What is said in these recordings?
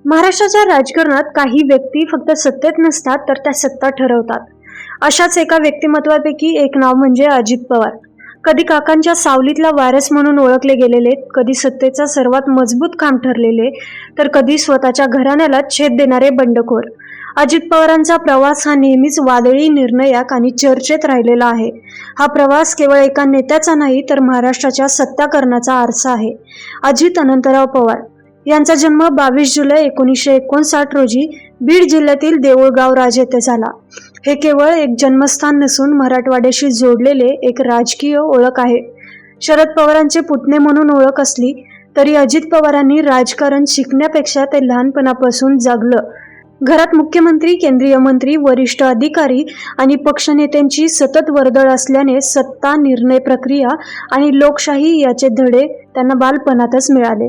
महाराष्ट्राच्या राजकारणात काही व्यक्ती फक्त सत्तेत नसतात तर त्या सत्ता ठरवतात. अशाच एका व्यक्तिमत्वापैकी एक नाव म्हणजे अजित पवार. कधी काकांच्या सावलीतला वारस म्हणून ओळखले गेलेले, कधी सत्तेचा सर्वात मजबूत खांब ठरलेले, तर कधी स्वतःच्या घराण्याला छेद देणारे बंडखोर. अजित पवारांचा प्रवास हा नेहमीच वादळी, निर्णायक आणि चर्चेत राहिलेला आहे. हा प्रवास केवळ एका नेत्याचा नाही तर महाराष्ट्राच्या सत्ताकरणाचा आरसा आहे. अजित अनंतराव पवार यांचा जन्म 22 जुलै 1959 रोजी बीड जिल्ह्यातील देऊळगाव राज येथे झाला. हे केवळ एक जन्मस्थान नसून मराठवाड्याशी जोडलेले एक राजकीय ओळख आहे. शरद पवारांचे पुतणे म्हणून ओळख असली तरी अजित पवारांनी राजकारण शिकण्यापेक्षा ते लहानपणापासून जगलं. घरात मुख्यमंत्री, केंद्रीय मंत्री, वरिष्ठ अधिकारी आणि पक्षनेत्यांची सतत वर्दळ असल्याने सत्ता, निर्णय प्रक्रिया आणि लोकशाही याचे धडे त्यांना बालपणातच मिळाले.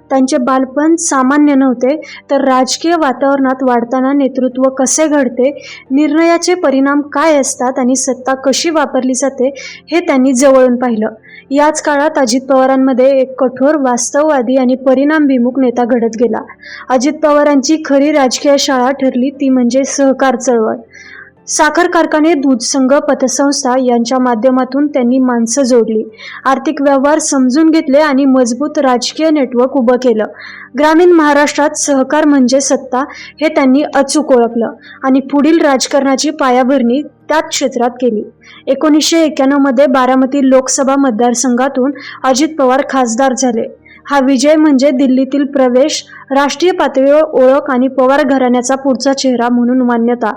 त्यांचे बालपण सामान्य नव्हते, तर राजकीय वातावरणात वाढताना नेतृत्व कसे घडते, निर्णयाचे परिणाम काय असतात आणि सत्ता कशी वापरली जाते हे त्यांनी जवळून पाहिलं. याच काळात अजित पवारांमध्ये एक कठोर, वास्तववादी आणि परिणामभिमुख नेता घडत गेला. अजित पवारांची खरी राजकीय शाळा ठरली ती म्हणजे सहकार चळवळ. साखर कारखाने, दूध संघ, पतसंस्था यांच्या माध्यमातून त्यांनी माणसं जोडली, आर्थिक व्यवहार समजून घेतले आणि मजबूत राजकीय नेटवर्क उभं केलं. ग्रामीण महाराष्ट्रात सहकार म्हणजे सत्ता हे त्यांनी अचूक ओळखलं आणि पुढील राजकारणाची पायाभरणी त्याच क्षेत्रात केली. 1991 मध्ये बारामती लोकसभा मतदारसंघातून अजित पवार खासदार झाले. हा विजय म्हणजे दिल्लीतील प्रवेश, राष्ट्रीय पातळीवर ओळख आणि पवार घराण्याचा पुढचा चेहरा म्हणून मान्यता.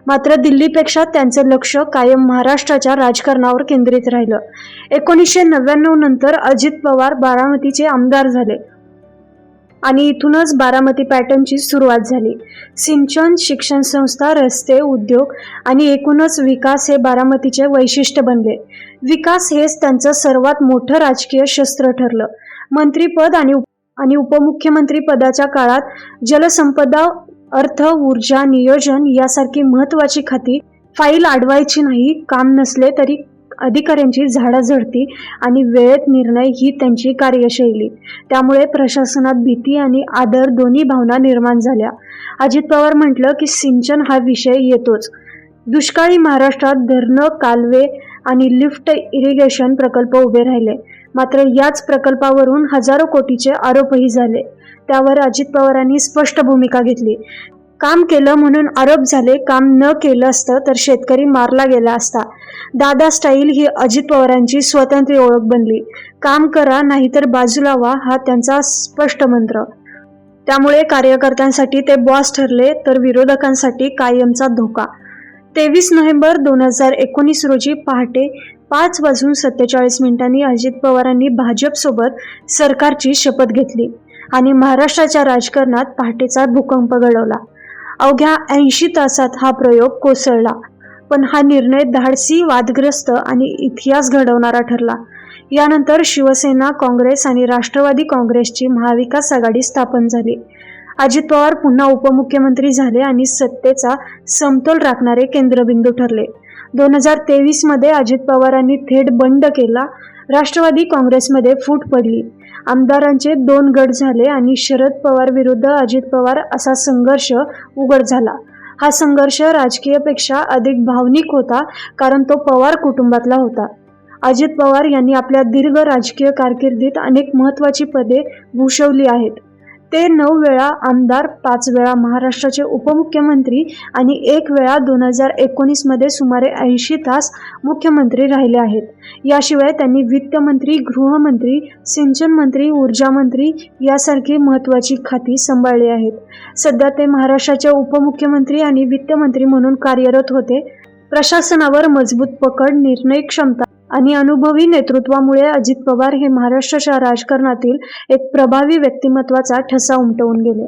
मात्र दिल्लीपेक्षा त्यांचं लक्ष कायम महाराष्ट्राच्या राजकारणावर केंद्रित राहिलं. 1999 नंतर अजित पवार बारामतीचे आमदार झाले आणि इथूनच बारामती पॅटर्नची सुरुवात झाली. सिंचन, शिक्षण संस्था, रस्ते, उद्योग आणि एकूणच विकास हे बारामतीचे वैशिष्ट्य बनले. विकास हेच त्यांचं सर्वात मोठं राजकीय शस्त्र ठरलं. मंत्रीपद आणि उपमुख्यमंत्री पदाच्या काळात जलसंपदा, अर्थ, ऊर्जा, नियोजन यासारखी महत्वाची खाती फाईल अडवायची नाही. काम नसले तरी अधिकाऱ्यांची झाडाझडती आणि वेळेत निर्णय ही त्यांची कार्यशैली. त्यामुळे प्रशासनात भीती आणि आदर दोन्ही भावना निर्माण झाल्या. अजित पवार म्हटलं की सिंचन हा विषय येतोच. दुष्काळी महाराष्ट्रात धरणं, कालवे आणि लिफ्ट इरिगेशन प्रकल्प उभे राहिले. मात्र याच प्रकल्पावरून हजारो कोटीचे आरोपही झाले. त्यावर अजित पवारांनी स्पष्ट भूमिका घेतली. काम केलं म्हणून आरोप झाले, काम न केलं असतं तर शेतकरी मारला गेला असता. दादा स्टाईल ही अजित पवारांची स्वतंत्र ओळख बनली. काम करा नाहीतर बाजूला व्हा हा त्यांचा स्पष्ट मंत्र. त्यामुळे कार्यकर्त्यांसाठी ते बॉस ठरले तर विरोधकांसाठी कायमचा धोका. 23 नोव्हेंबर 2019 रोजी पहाटे 5:47 अजित पवारांनी भाजपसोबत सरकारची शपथ घेतली आणि महाराष्ट्राच्या राजकारणात पहाटेचा भूकंप घडवला. अवघ्या 80 तासात हा प्रयोग कोसळला. पण हा निर्णय धाडसी, वादग्रस्त आणि इतिहास घडवणारा ठरला. यानंतर शिवसेना, काँग्रेस आणि राष्ट्रवादी काँग्रेसची महाविकास आघाडी स्थापन झाली. अजित पवार पुन्हा उपमुख्यमंत्री झाले आणि सत्तेचा समतोल राखणारे केंद्रबिंदू ठरले. 2023 मध्ये अजित पवारांनी थेट बंड केला. राष्ट्रवादी काँग्रेसमध्ये फूट पडली. आमदारांचे 2 गट झाले आणि शरद पवार विरुद्ध अजित पवार असा संघर्ष उघड झाला. हा संघर्ष राजकीयपेक्षा अधिक भावनिक होता, कारण तो पवार कुटुंबातला होता. अजित पवार यांनी आपल्या दीर्घ राजकीय कारकिर्दीत अनेक महत्त्वाची पदे भूषवली आहेत. ते 9 वेळा आमदार, 5 वेळा महाराष्ट्राचे उपमुख्यमंत्री आणि 1 वेळा 2019 मध्ये सुमारे 80 तास मुख्यमंत्री राहिले आहेत. याशिवाय त्यांनी वित्तमंत्री, गृहमंत्री, सिंचन मंत्री, ऊर्जा मंत्री यासारखी महत्त्वाची खाती सांभाळली आहेत. सध्या ते महाराष्ट्राचे उपमुख्यमंत्री आणि वित्तमंत्री म्हणून कार्यरत होते. प्रशासनावर मजबूत पकड, निर्णय क्षमता आणि अनुभवी नेतृत्वामुळे अजित पवार हे महाराष्ट्राच्या राजकारणातील एक प्रभावी व्यक्तिमत्वाचा ठसा उमटवून गेले.